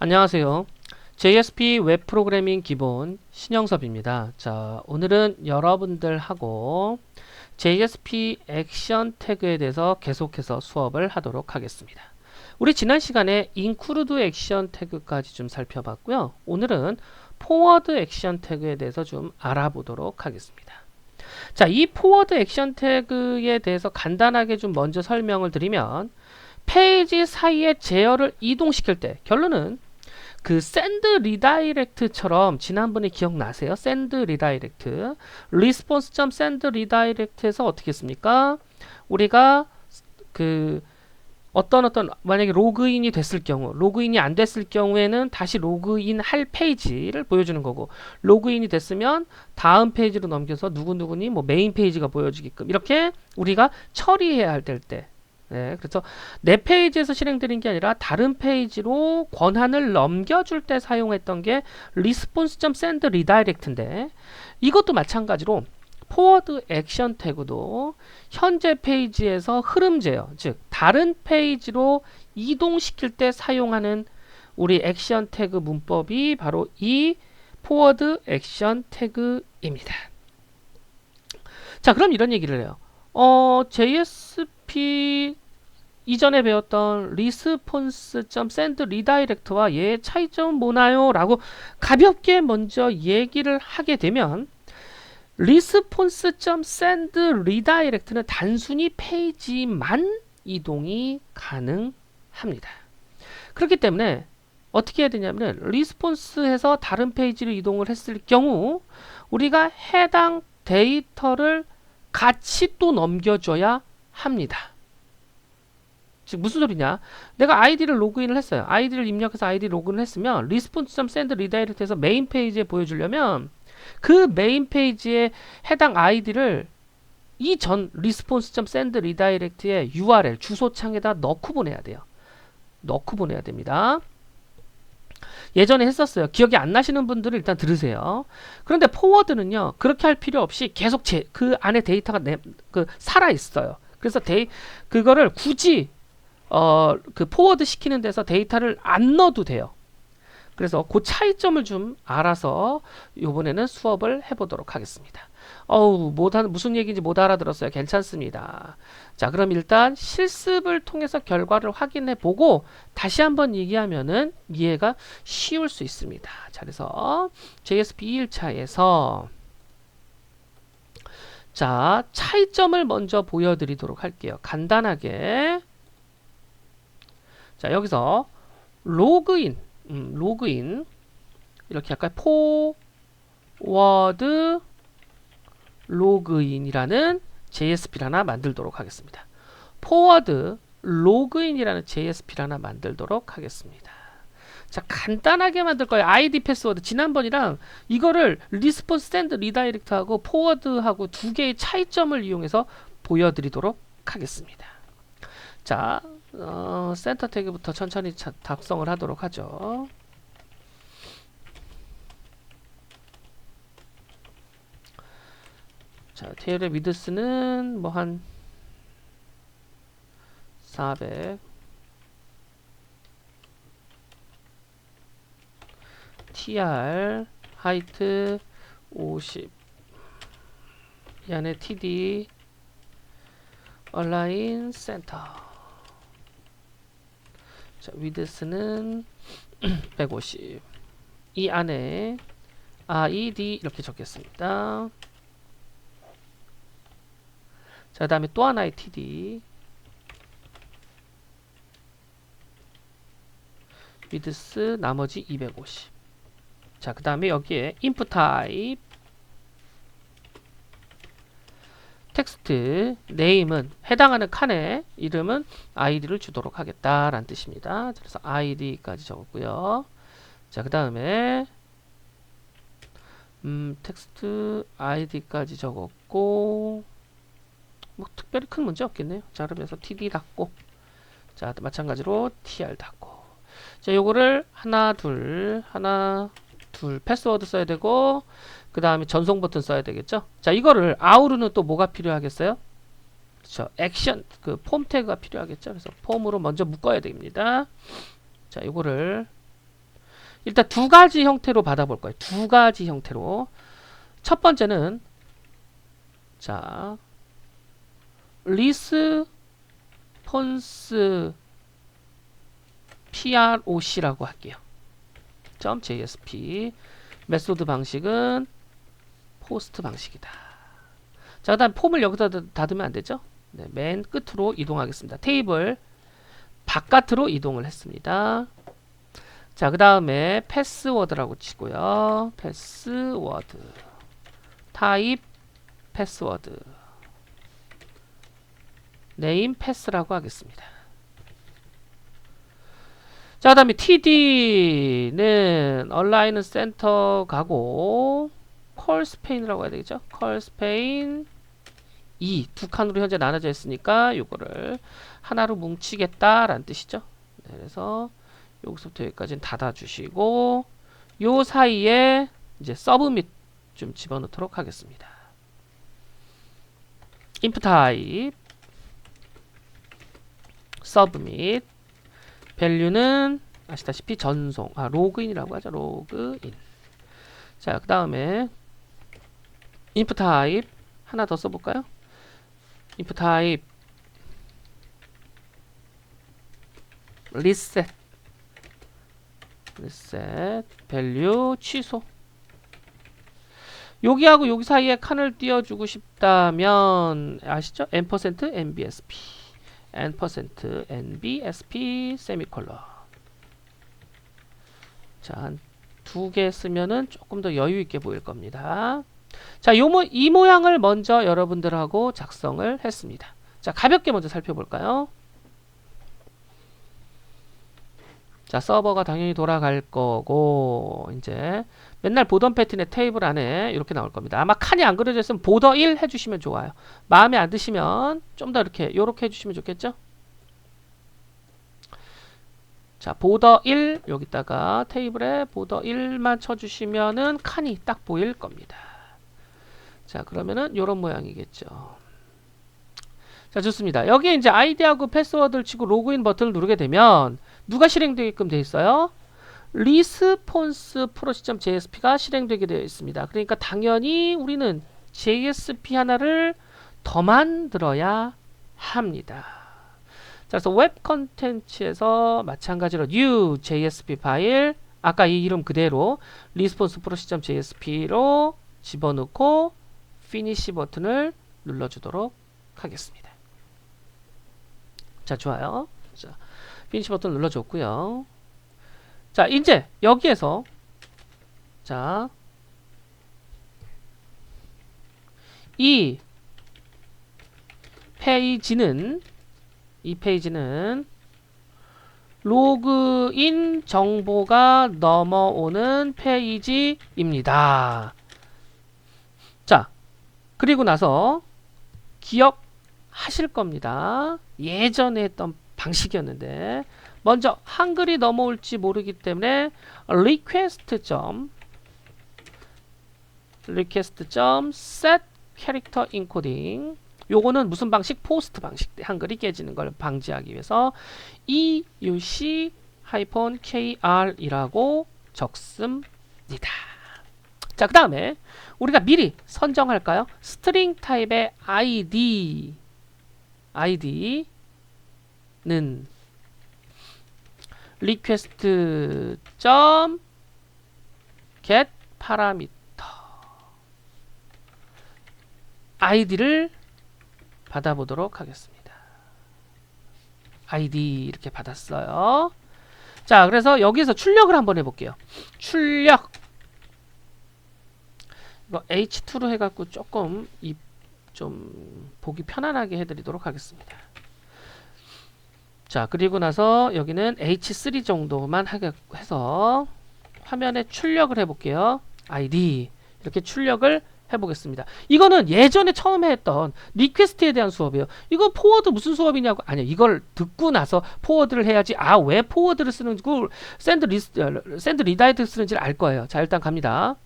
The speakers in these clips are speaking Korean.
안녕하세요. JSP 웹 프로그래밍 기본 신영섭입니다. 자, 오늘은 여러분들하고 JSP 액션 태그에 대해서 계속해서 수업을 하도록 하겠습니다. 우리 지난 시간에 include 액션 태그까지 좀 살펴봤고요. 오늘은 forward 액션 태그에 대해서 좀 알아보도록 하겠습니다. 자, 이 forward 액션 태그에 대해서 간단하게 좀 먼저 설명을 드리면 페이지 사이에 제어를 이동시킬 때 결론은 그 send redirect처럼 지난번에 기억나세요? send redirect response.send redirect에서 어떻게 했습니까? 우리가 그 어떤 만약에 로그인이 됐을 경우 로그인이 안 됐을 경우에는 다시 로그인 할 페이지를 보여주는 거고 로그인이 됐으면 다음 페이지로 넘겨서 누구누구니 뭐 메인 페이지가 보여지게끔 이렇게 우리가 처리해야 할 때 네, 그래서 내 페이지에서 실행되는 게 아니라 다른 페이지로 권한을 넘겨줄 때 사용했던 게 response.send redirect인데 이것도 마찬가지로 forward 액션 태그도 현재 페이지에서 흐름 제어, 즉 다른 페이지로 이동시킬 때 사용하는 우리 액션 태그 문법이 바로 이 forward 액션 태그입니다. 자, 그럼 이런 얘기를 해요. JSP 이전에 배웠던 response.send redirect와 얘의 차이점은 뭐나요? 라고 가볍게 먼저 얘기를 하게 되면 response.send redirect는 단순히 페이지만 이동이 가능합니다. 그렇기 때문에 어떻게 해야 되냐면 response에서 다른 페이지로 이동을 했을 경우 우리가 해당 데이터를 같이 또 넘겨줘야 합니다. 즉 무슨 소리냐? 내가 아이디를 로그인을 했어요. 아이디를 입력해서 아이디 로그인을 했으면 response.send redirect에서 메인 페이지에 보여주려면 그 메인 페이지에 해당 아이디를 이전 response.send redirect의 URL 주소창에다 넣고 보내야 돼요. 넣고 보내야 됩니다. 예전에 했었어요. 기억이 안 나시는 분들은 일단 들으세요. 그런데 포워드는요. 그렇게 할 필요 없이 계속 그 안에 데이터가 살아 있어요. 그래서 그거를 굳이 그 포워드 시키는 데서 데이터를 안 넣어도 돼요. 그래서 그 차이점을 좀 알아서 이번에는 수업을 해보도록 하겠습니다. 무슨 얘기인지 못 알아들었어요. 괜찮습니다. 자, 그럼 일단 실습을 통해서 결과를 확인해 보고 다시 한번 얘기하면은 이해가 쉬울 수 있습니다. 자, 그래서 JSP 2일차에서 자, 차이점을 먼저 보여드리도록 할게요. 간단하게. 자, 여기서 로그인 이렇게 할까요? 포워드 로그인이라는 JSP를 하나 만들도록 하겠습니다. 포워드 로그인이라는 JSP를 하나 만들도록 하겠습니다. 자, 간단하게 만들 거예요. 아이디 패스워드 지난번이랑 이거를 리스폰스 샌드 리다이렉트하고 포워드하고 두 개의 차이점을 이용해서 보여드리도록 하겠습니다. 자, 센터 태그부터 천천히 작성을 하도록 하죠. 자, 테일의 위드스는 뭐 한 400 tr 하이트 50 이 안에 td 얼라인 센터 자, 위드스는 150 이 안에 id 이렇게 적겠습니다. 자, 그 다음에 또 하나의 td 위드스 나머지 250 자, 그 다음에 여기에 input type 텍스트 네임은 해당하는 칸의 이름은 id를 주도록 하겠다라는 뜻입니다. 그래서 id까지 적었고요. 자, 그 다음에 텍스트 id까지 적었고 뭐 특별히 큰 문제 없겠네요. 자, 그러면서 td 닫고 자, 마찬가지로 tr 닫고 자, 요거를 하나 둘 패스워드 써야 되고 그 다음에 전송 버튼 써야 되겠죠. 자, 이거를 아우르는 또 뭐가 필요하겠어요? 그렇죠. 액션 그 폼 태그가 필요하겠죠. 그래서 폼으로 먼저 묶어야 됩니다. 자, 이거를 일단 두 가지 형태로 받아볼 거예요. 두 가지 형태로. 첫 번째는 자 리스폰스 PROC라고 할게요. .jsp 메소드 방식은 포스트 방식이다. 자, 그 다음 폼을 여기다 닫으면 안 되죠? 네, 맨 끝으로 이동하겠습니다. 테이블 바깥으로 이동을 했습니다. 자, 그 다음에 패스워드라고 치고요. 패스워드 타입 패스워드 네임 패스라고 하겠습니다. 자, 그 다음에 td는 얼라인은 센터 가고 컬스페인이라고 해야 되겠죠? 컬스페인 2 두 칸으로 현재 나눠져 있으니까 요거를 하나로 뭉치겠다라는 뜻이죠. 네, 그래서 여기서부터 여기까지는 닫아주시고 요 사이에 이제 서브밋 좀 집어넣도록 하겠습니다. input type submit 밸류는 아시다시피 전송 로그인이라고 하죠. 로그인. 자, 그 다음에 input type 하나 더 써볼까요? input type reset 밸류 취소. 여기하고 여기 사이에 칸을 띄워주고 싶다면 아시죠? %nbsp %nbsp 세미콜론. 자, 두 개 쓰면은 조금 더 여유 있게 보일 겁니다. 자, 이 모양을 먼저 여러분들하고 작성을 했습니다. 자, 가볍게 먼저 살펴볼까요? 자, 서버가 당연히 돌아갈 거고 이제 맨날 보던 패턴의 테이블 안에 이렇게 나올 겁니다. 아마 칸이 안 그려져 있으면 보더 1 해주시면 좋아요. 마음에 안 드시면 좀 더 이렇게 해주시면 좋겠죠? 자, 보더 1 여기다가 테이블에 보더 1만 쳐주시면은 칸이 딱 보일 겁니다. 자, 그러면은 요런 모양이겠죠. 자, 좋습니다. 여기에 이제 아이디하고 패스워드를 치고 로그인 버튼을 누르게 되면 누가 실행되게끔 되어 있어요? 리스폰스 프로.jsp가 실행되게 되어 있습니다. 그러니까 당연히 우리는 JSP 하나를 더 만들어야 합니다. 자, 그래서 웹 컨텐츠에서 마찬가지로 new JSP 파일 아까 이 이름 그대로 리스폰스 프로.jsp로 집어넣고 피니시 버튼을 눌러주도록 하겠습니다. 자, 좋아요. 자, 피니시 버튼 눌러줬고요. 자, 이제 여기에서 자, 이 페이지는 로그인 정보가 넘어오는 페이지입니다. 자, 그리고 나서 기억하실 겁니다. 예전에 했던 방식이었는데 먼저 한글이 넘어올지 모르기 때문에 request.set character encoding 요거는 무슨 방식? 포스트 방식. 한글이 깨지는 걸 방지하기 위해서 euc-kr이라고 적습니다. 자, 그 다음에 우리가 미리 선정할까요? 스트링 타입의 id는 request.get parameter id를 받아보도록 하겠습니다. id 이렇게 받았어요. 자, 그래서 여기서 출력을 한번 해볼게요. 출력 이거 h2로 해갖고 조금 좀 보기 편안하게 해드리도록 하겠습니다. 자, 그리고 나서 여기는 h3 정도만 해서 화면에 출력을 해볼게요. id 이렇게 출력을 해보겠습니다. 이거는 예전에 처음에 했던 리퀘스트에 대한 수업이에요. 이거 포워드 무슨 수업이냐고. 아니요, 이걸 듣고 나서 포워드를 해야지. 왜 포워드를 쓰는지 샌드 리다이트 쓰는지를 알 거예요. 자, 일단 갑니다.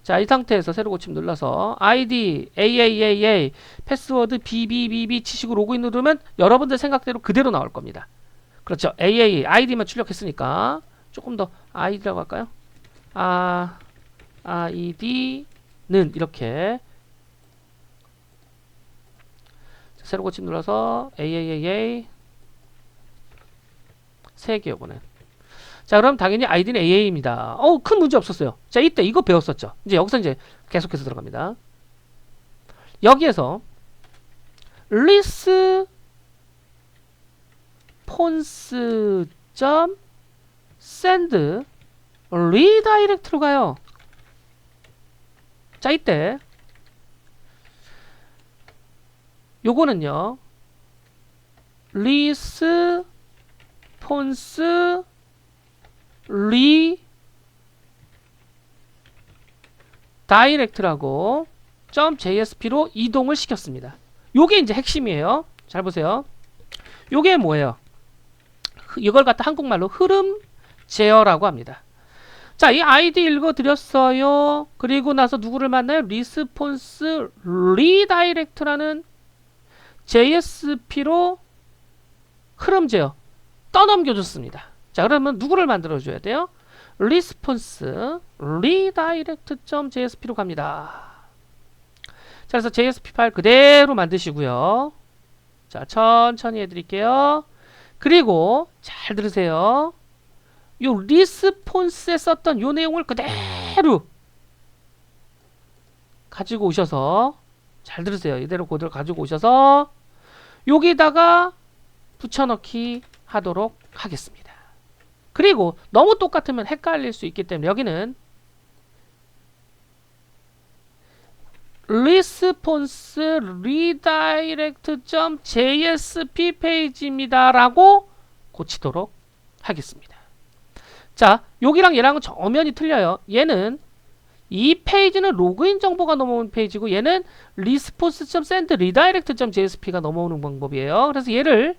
자, 이 상태에서 새로 고침 눌러서 id AAAA 패스워드 BBBB 치시고 로그인 누르면 여러분들 생각대로 그대로 나올 겁니다. 그렇죠. AAA ID만 출력했으니까 조금 더 id라고 할까요? id는 이렇게 새로 고침 눌러서 AAAA 3개 요거는. 자, 그럼 당연히 id는 AA입니다. 큰 문제 없었어요. 자, 이때 이거 배웠었죠. 이제 여기서 이제 계속해서 들어갑니다. 여기에서 response send redirect로 가요. 자, 이때 요거는요, response redirect라고 .jsp로 이동을 시켰습니다. 요게 이제 핵심이에요. 잘 보세요. 요게 뭐예요? 이걸 갖다 한국말로 흐름 제어라고 합니다. 자, 이 아이디 읽어드렸어요. 그리고 나서 누구를 만나요? response redirect라는 JSP로 흐름 제어 떠넘겨줬습니다. 자, 그러면 누구를 만들어줘야 돼요? response redirect.jsp로 갑니다. 자, 그래서 JSP 파일 그대로 만드시고요. 자, 천천히 해드릴게요. 그리고 잘 들으세요. 요 리스폰스에 썼던 요 내용을 그대로 가지고 오셔서, 잘 들으세요. 이대로 그대로 가지고 오셔서 여기다가 붙여넣기 하도록 하겠습니다. 그리고 너무 똑같으면 헷갈릴 수 있기 때문에 여기는 response redirect.jsp 페이지입니다 라고 고치도록 하겠습니다. 자, 여기랑 얘랑은 엄연히 틀려요. 얘는 이 페이지는 로그인 정보가 넘어오는 페이지고 얘는 response.send redirect.jsp가 넘어오는 방법이에요. 그래서 얘를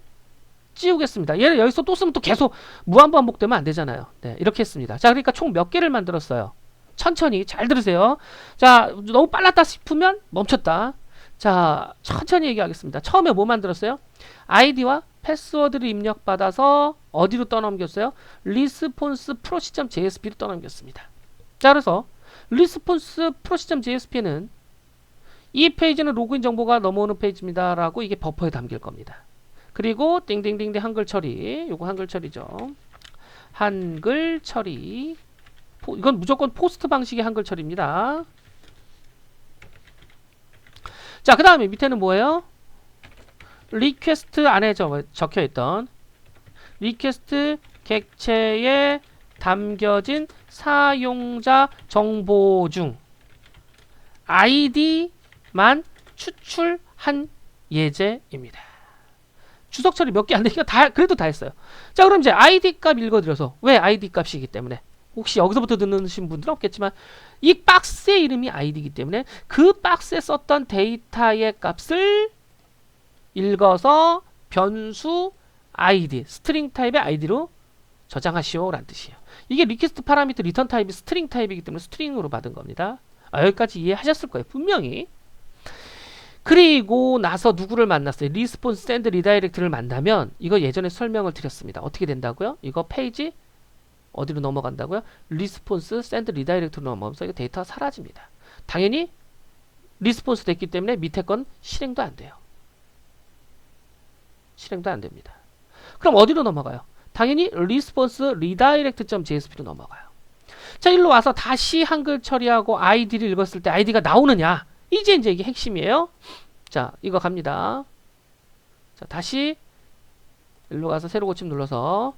찌우겠습니다. 얘를 여기서 또 쓰면 또 계속 무한반복되면 안 되잖아요. 네, 이렇게 했습니다. 자, 그러니까 총 몇 개를 만들었어요? 천천히 잘 들으세요. 자, 너무 빨랐다 싶으면 멈췄다. 자, 천천히 얘기하겠습니다. 처음에 뭐 만들었어요? 아이디와 패스워드를 입력받아서 어디로 떠넘겼어요? response proc.jsp로 떠넘겼습니다. 자, 그래서 response proc.jsp는 이 페이지는 로그인 정보가 넘어오는 페이지입니다 라고 이게 버퍼에 담길 겁니다. 그리고 띵띵띵띵 한글 처리, 요거 한글 처리죠. 한글 처리, 이건 무조건 포스트 방식의 한글 처리입니다. 자, 그 다음에 밑에는 뭐예요? 리퀘스트 안에 적혀있던 리퀘스트 객체에 담겨진 사용자 정보 중 아이디만 추출한 예제입니다. 주석 처리 몇 개 안 되니까 그래도 다 했어요. 자, 그럼 이제 아이디 값 읽어드려서, 왜 아이디 값이기 때문에, 혹시 여기서부터 듣는 분들은 없겠지만 이 박스의 이름이 아이디이기 때문에 그 박스에 썼던 데이터의 값을 읽어서 변수 아이디, 스트링 타입의 아이디로 저장하시오 라는 뜻이에요. 이게 리퀘스트 파라미터 리턴 타입이 스트링 타입이기 때문에 스트링으로 받은 겁니다. 여기까지 이해하셨을 거예요. 분명히. 그리고 나서 누구를 만났어요? 리스폰스 샌드 리다이렉트를 만나면, 이거 예전에 설명을 드렸습니다. 어떻게 된다고요? 이거 페이지 어디로 넘어간다고요? 리스폰스 샌드 리다이렉트로 넘어가면서 이거 데이터가 사라집니다. 당연히 리스폰스 됐기 때문에 밑에 건 실행도 안 돼요. 실행도 안 됩니다. 그럼 어디로 넘어가요? 당연히 response redirect.jsp로 넘어가요. 자, 일로 와서 다시 한글 처리하고 아이디를 읽었을 때 아이디가 나오느냐? 이제 이게 핵심이에요. 자, 이거 갑니다. 자, 다시 일로 가서 새로 고침 눌러서,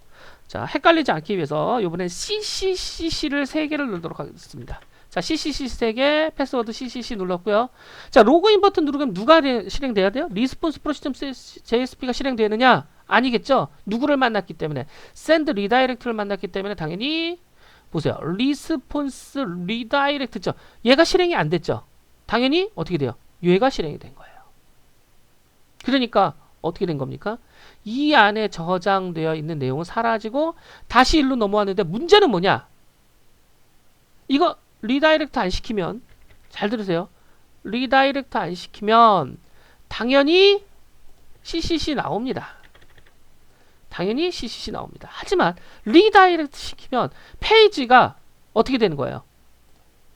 자, 헷갈리지 않기 위해서 이번엔 CCCC를 3개를 누르도록 하겠습니다. 자, CCC 3개, 패스워드 CCC 눌렀고요. 자, 로그인 버튼 누르면 누가 실행돼야 돼요? 리스폰스 프로시스템.jsp가 실행되느냐? 아니겠죠? 누구를 만났기 때문에, send redirect를 만났기 때문에 당연히 보세요. 리스폰스 리다이렉트죠. 얘가 실행이 안 됐죠. 당연히 어떻게 돼요? 얘가 실행이 된 거예요. 그러니까 어떻게 된 겁니까? 이 안에 저장되어 있는 내용은 사라지고 다시 일로 넘어왔는데, 문제는 뭐냐? 이거 리다이렉트 안 시키면, 잘 들으세요. 리다이렉트 안 시키면 당연히 CCC 나옵니다. 당연히 CCC 나옵니다. 하지만 리다이렉트 시키면 페이지가 어떻게 되는 거예요?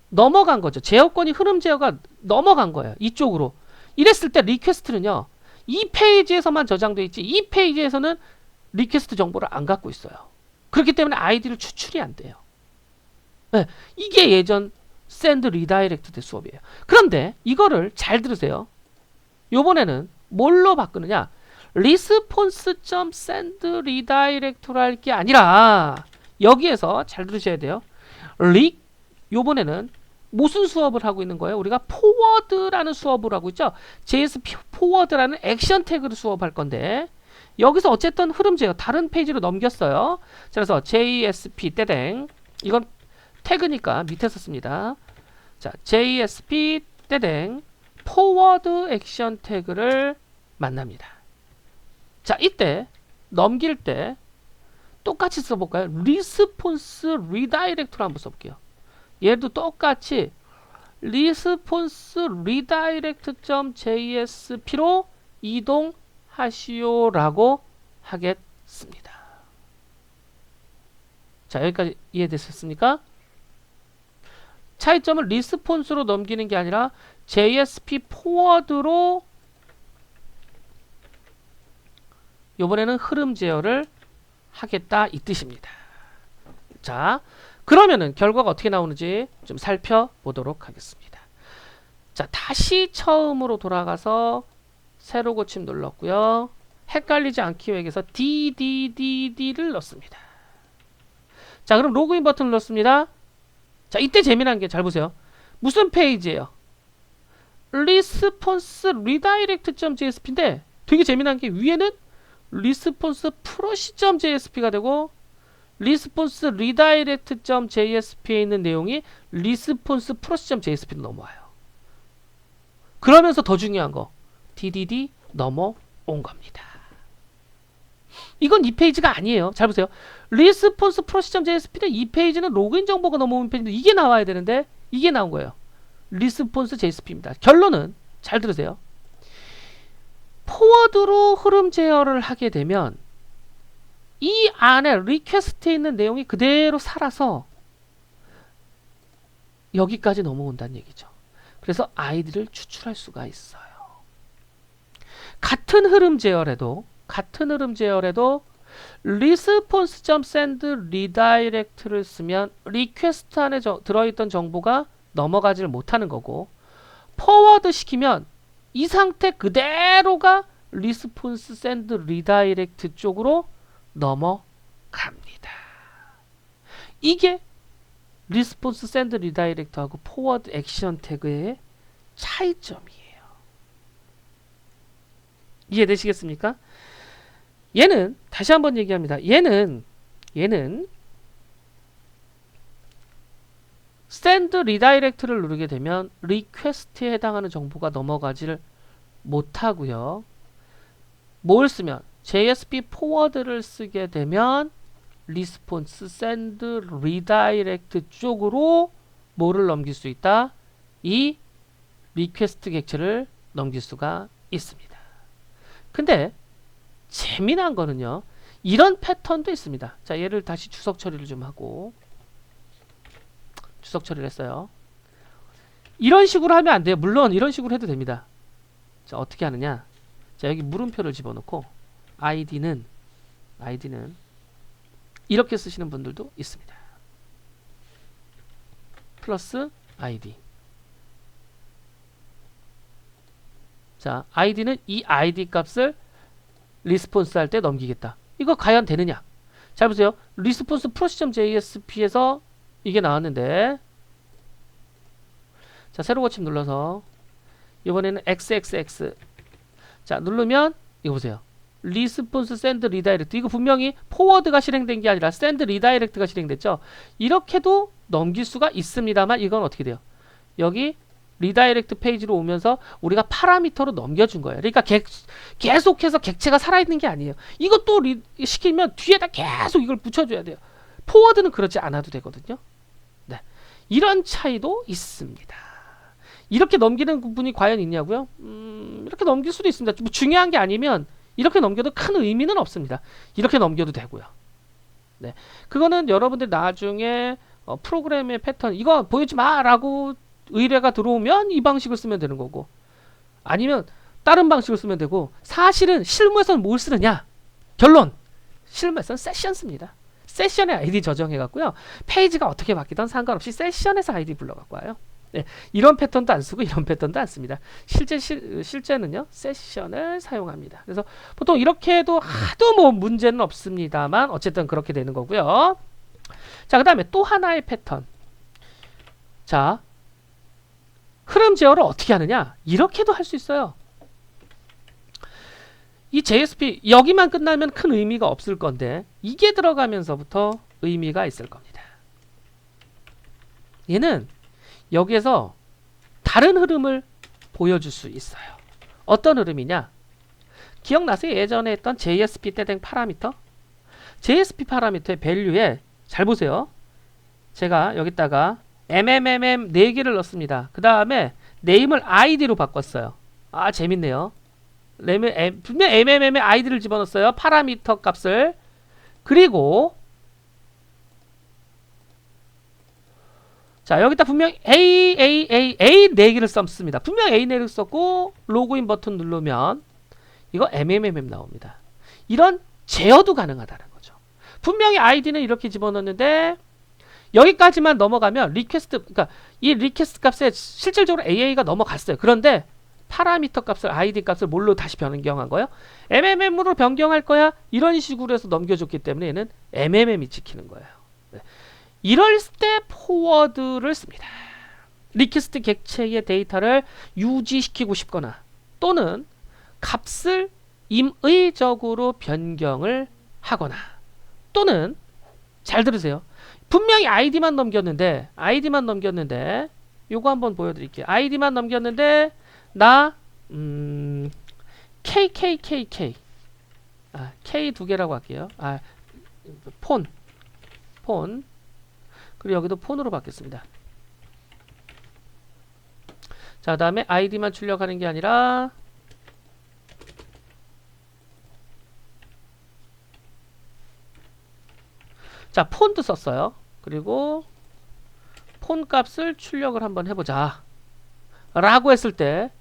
넘어간 거죠. 제어권이 흐름 제어가 넘어간 거예요. 이쪽으로. 이랬을 때 리퀘스트는요. 이 페이지에서만 저장돼 있지 이 페이지에서는 리퀘스트 정보를 안 갖고 있어요. 그렇기 때문에 아이디를 추출이 안 돼요. 네, 이게 예전 send redirected 수업이에요. 그런데 이거를 잘 들으세요. 요번에는 뭘로 바꾸느냐? response.send redirect로 할 게 아니라 여기에서 잘 들으셔야 돼요. 요번에는 무슨 수업을 하고 있는 거예요? 우리가 forward라는 수업을 하고 있죠. JSP forward라는 액션 태그를 수업할 건데 여기서 어쨌든 흐름 제어 다른 페이지로 넘겼어요. 그래서 JSP 떼댕 이건 태그니까 밑에서 씁니다. 자, JSP 떼댕 forward 액션 태그를 만납니다. 자, 이때 넘길 때 똑같이 써볼까요? response redirect로 한번 써볼게요. 얘도 똑같이 response redirect.jsp로 이동하시오라고 하겠습니다. 자, 여기까지 이해되셨습니까? 차이점은 리스폰스로 넘기는 게 아니라 JSP 포워드로 이번에는 흐름 제어를 하겠다 이 뜻입니다. 자, 그러면은 결과가 어떻게 나오는지 좀 살펴보도록 하겠습니다. 자, 다시 처음으로 돌아가서 새로 고침 눌렀고요. 헷갈리지 않기 위해서 DDDD를 넣습니다. 자, 그럼 로그인 버튼을 넣습니다. 자, 이때 재미난 게 잘 보세요. 무슨 페이지예요? response redirect.jsp인데 되게 재미난 게 위에는 response proc.jsp가 되고 response redirect.jsp에 있는 내용이 response proc.jsp로 넘어와요. 그러면서 더 중요한 거 DDD 넘어온 겁니다. 이건 이 페이지가 아니에요. 잘 보세요. response proc.jsp는 이 페이지는 로그인 정보가 넘어온 페이지인데 이게 나와야 되는데 이게 나온 거예요. response jsp입니다. 결론은 잘 들으세요. 포워드로 흐름 제어를 하게 되면 이 안에 리퀘스트에 있는 내용이 그대로 살아서 여기까지 넘어온다는 얘기죠. 그래서 아이디를 추출할 수가 있어요. 같은 흐름 제어래도 response.send redirect를 쓰면 리퀘스트 안에 들어있던 정보가 넘어가지를 못하는 거고 포워드 시키면 이 상태 그대로가 response send redirect 쪽으로 넘어갑니다. 이게 response send redirect하고 forward action 태그의 차이점이에요. 이해되시겠습니까? 얘는 다시 한번 얘기합니다. 얘는 send redirect를 누르게 되면 request에 해당하는 정보가 넘어가지를 못하고요. 뭘 쓰면 JSP forward를 쓰게 되면 response send redirect 쪽으로 뭐를 넘길 수 있다? 이 request 객체를 넘길 수가 있습니다. 근데 재미난 거는요. 이런 패턴도 있습니다. 자, 얘를 다시 주석 처리를 좀 하고 주석 처리를 했어요. 이런 식으로 하면 안 돼요. 물론 이런 식으로 해도 됩니다. 자, 어떻게 하느냐? 자, 여기 물음표를 집어넣고 아이디는 이렇게 쓰시는 분들도 있습니다. 플러스 아이디. 자, 아이디는 이 아이디 값을 리스폰스 할 때 넘기겠다. 이거 과연 되느냐? 잘 보세요. 리스폰스 proc.jsp에서 이게 나왔는데 자, 새로 고침 눌러서 이번에는 xxx 자, 누르면 이거 보세요. 리스폰스 샌드 리다이렉트 이거 분명히 포워드가 실행된 게 아니라 샌드 리다이렉트가 실행됐죠. 이렇게도 넘길 수가 있습니다만 이건 어떻게 돼요? 여기 리다이렉트 페이지로 오면서 우리가 파라미터로 넘겨준 거예요. 그러니까 계속해서 객체가 살아있는 게 아니에요. 이것도 시키면 뒤에다 계속 이걸 붙여줘야 돼요. 포워드는 그렇지 않아도 되거든요. 네, 이런 차이도 있습니다. 이렇게 넘기는 부분이 과연 있냐고요? 이렇게 넘길 수도 있습니다. 뭐 중요한 게 아니면 이렇게 넘겨도 큰 의미는 없습니다. 이렇게 넘겨도 되고요. 네, 그거는 여러분들 나중에 프로그램의 패턴 이거 보여주지 마라고 의뢰가 들어오면 이 방식을 쓰면 되는 거고, 아니면 다른 방식을 쓰면 되고, 사실은 실무에서는 뭘 쓰느냐? 결론! 실무에서는 세션 씁니다. 세션에 아이디 저장해 갖고요, 페이지가 어떻게 바뀌든 상관없이 세션에서 아이디 불러 갖고 와요. 네, 이런 패턴도 안 쓰고 이런 패턴도 안 씁니다. 실제는요 세션을 사용합니다. 그래서 보통 이렇게 해도 하도 뭐 문제는 없습니다만 어쨌든 그렇게 되는 거고요. 자, 그 다음에 또 하나의 패턴. 자, 흐름 제어를 어떻게 하느냐? 이렇게도 할 수 있어요. 이 JSP 여기만 끝나면 큰 의미가 없을 건데 이게 들어가면서부터 의미가 있을 겁니다. 얘는 여기에서 다른 흐름을 보여줄 수 있어요. 어떤 흐름이냐? 기억나세요? 예전에 했던 JSP 때된 파라미터? JSP 파라미터의 밸류에 잘 보세요. 제가 여기다가 MMMM 4개를 넣습니다. 그 다음에 네임을 ID로 바꿨어요. 아, 재밌네요. 분명 MMM의 ID를 집어넣었어요. 파라미터 값을. 그리고 자, 여기다 분명 A 4개를 썼습니다. 분명 A 4개를 썼고 로그인 버튼 누르면 이거 MMMM 나옵니다. 이런 제어도 가능하다는 거죠. 분명히 아이디는 이렇게 집어넣는데 여기까지만 넘어가면 리퀘스트, 그러니까 이 리퀘스트 값에 실질적으로 AA가 넘어갔어요. 그런데 파라미터 값을, 아이디 값을 뭘로 다시 변경한 거예요? MMM으로 변경할 거야? 이런 식으로 해서 넘겨줬기 때문에 얘는 MMM이 찍히는 거예요. 네. 이럴 때 포워드를 씁니다. 리퀘스트 객체의 데이터를 유지시키고 싶거나 또는 값을 임의적으로 변경을 하거나 또는 잘 들으세요. 분명히 아이디만 넘겼는데 요거 한번 보여드릴게요. 아이디만 넘겼는데 나 KKKK K 2개라고 할게요. 폰 그리고 여기도 폰으로 바뀌었습니다. 자, 다음에 아이디만 출력하는 게 아니라 자, 폰도 썼어요. 그리고 폰 값을 출력을 한번 해보자 라고 했을 때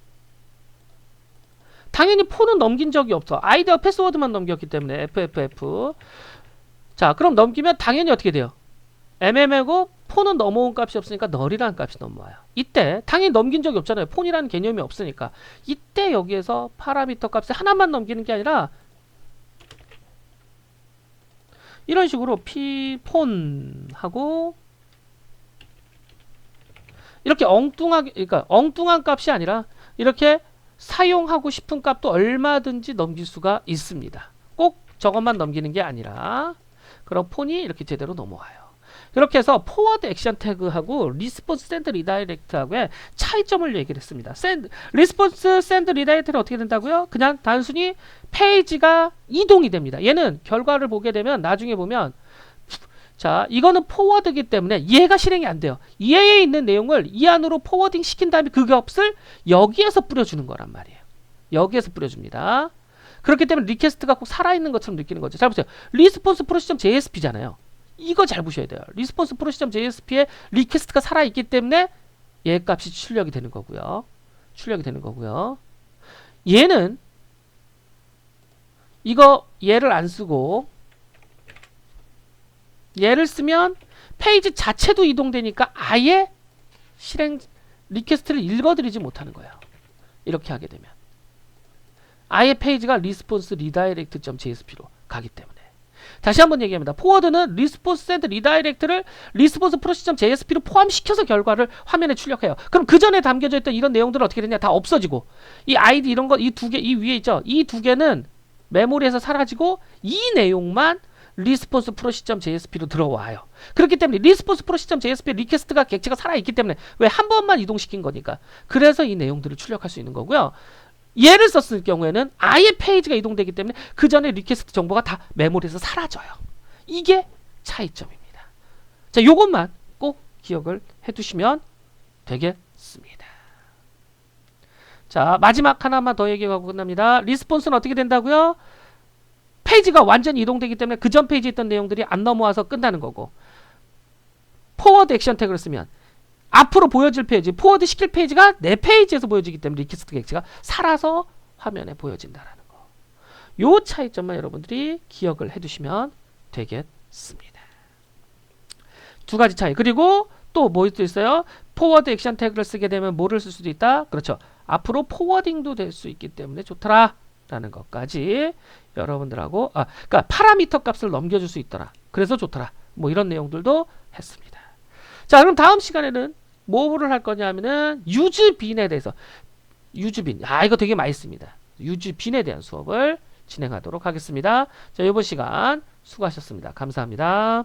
당연히 폰은 넘긴 적이 없어. 아이디와 패스워드만 넘겼기 때문에 FFF. 자, 그럼 넘기면 당연히 어떻게 돼요? MM하고 폰은 넘어온 값이 없으니까 널이라는 값이 넘어와요. 이때 당연히 넘긴 적이 없잖아요. 폰이라는 개념이 없으니까. 이때 여기에서 파라미터 값에 하나만 넘기는 게 아니라 이런 식으로 폰하고 이렇게 엉뚱하게, 그러니까 엉뚱한 값이 아니라 이렇게 사용하고 싶은 값도 얼마든지 넘길 수가 있습니다. 꼭 저것만 넘기는 게 아니라 그럼 폰이 이렇게 제대로 넘어와요. 그렇게 해서 포워드 액션 태그하고 리스폰스 샌드 리다이렉트하고의 차이점을 얘기를 했습니다. 리스폰스 샌드 리다이렉트는 어떻게 된다고요? 그냥 단순히 페이지가 이동이 됩니다. 얘는 결과를 보게 되면 나중에 보면 자, 이거는 포워드이기 때문에 얘가 실행이 안 돼요. 얘에 있는 내용을 이 안으로 포워딩 시킨 다음에 그 값을 여기에서 뿌려주는 거란 말이에요. 여기에서 뿌려줍니다. 그렇기 때문에 리퀘스트가 꼭 살아있는 것처럼 느끼는 거죠. 잘 보세요. 리스폰스 프로시점.jsp잖아요. 이거 잘 보셔야 돼요. 리스폰스 프로시점.jsp에 리퀘스트가 살아있기 때문에 얘 값이 출력이 되는 거고요. 얘는 이거 얘를 안 쓰고 얘를 쓰면 페이지 자체도 이동되니까 아예 리퀘스트를 읽어드리지 못하는 거예요. 이렇게 하게 되면 아예 페이지가 리스폰스 리다이렉트.jsp로 가기 때문에. 다시 한번 얘기합니다. 포워드는 리스폰스 샌드 리다이렉트를 리스폰스 프로시점.jsp로 포함시켜서 결과를 화면에 출력해요. 그럼 그 전에 담겨져 있던 이런 내용들은 어떻게 되냐? 다 없어지고 이 아이디 이런 거 이 두 개, 이 위에 있죠? 이 두 개는 메모리에서 사라지고 이 내용만 리스폰스 프로시점.jsp로 들어와요. 그렇기 때문에 리스폰스 프로시점.jsp 리퀘스트가 객체가 살아있기 때문에 왜 한 번만 이동시킨 거니까. 그래서 이 내용들을 출력할 수 있는 거고요. 얘를 썼을 경우에는 아예 페이지가 이동되기 때문에 그 전에 리퀘스트 정보가 다 메모리에서 사라져요. 이게 차이점입니다. 자, 요것만 꼭 기억을 해두시면 되겠습니다. 자, 마지막 하나만 더 얘기하고 끝납니다. 리스폰스는 어떻게 된다고요? 페이지가 완전히 이동되기 때문에 그 전 페이지에 있던 내용들이 안 넘어와서 끝나는 거고, 포워드 액션 태그를 쓰면 앞으로 보여질 페이지, 포워드 시킬 페이지가 내 페이지에서 보여지기 때문에 리퀘스트 객체가 살아서 화면에 보여진다라는 거. 요 차이점만 여러분들이 기억을 해두시면 되겠습니다. 두 가지 차이. 그리고 또 뭐 있어요? 포워드 액션 태그를 쓰게 되면 뭐를 쓸 수도 있다? 그렇죠. 앞으로 포워딩도 될 수 있기 때문에 좋더라 라는 것까지 여러분들하고 그러니까 파라미터 값을 넘겨줄 수 있더라. 그래서 좋더라. 뭐 이런 내용들도 했습니다. 자, 그럼 다음 시간에는 뭐를 할 거냐 하면은 유즈빈에 대해서 유즈빈. 이거 되게 많이 씁니다. 유즈빈에 대한 수업을 진행하도록 하겠습니다. 자, 이번 시간 수고하셨습니다. 감사합니다.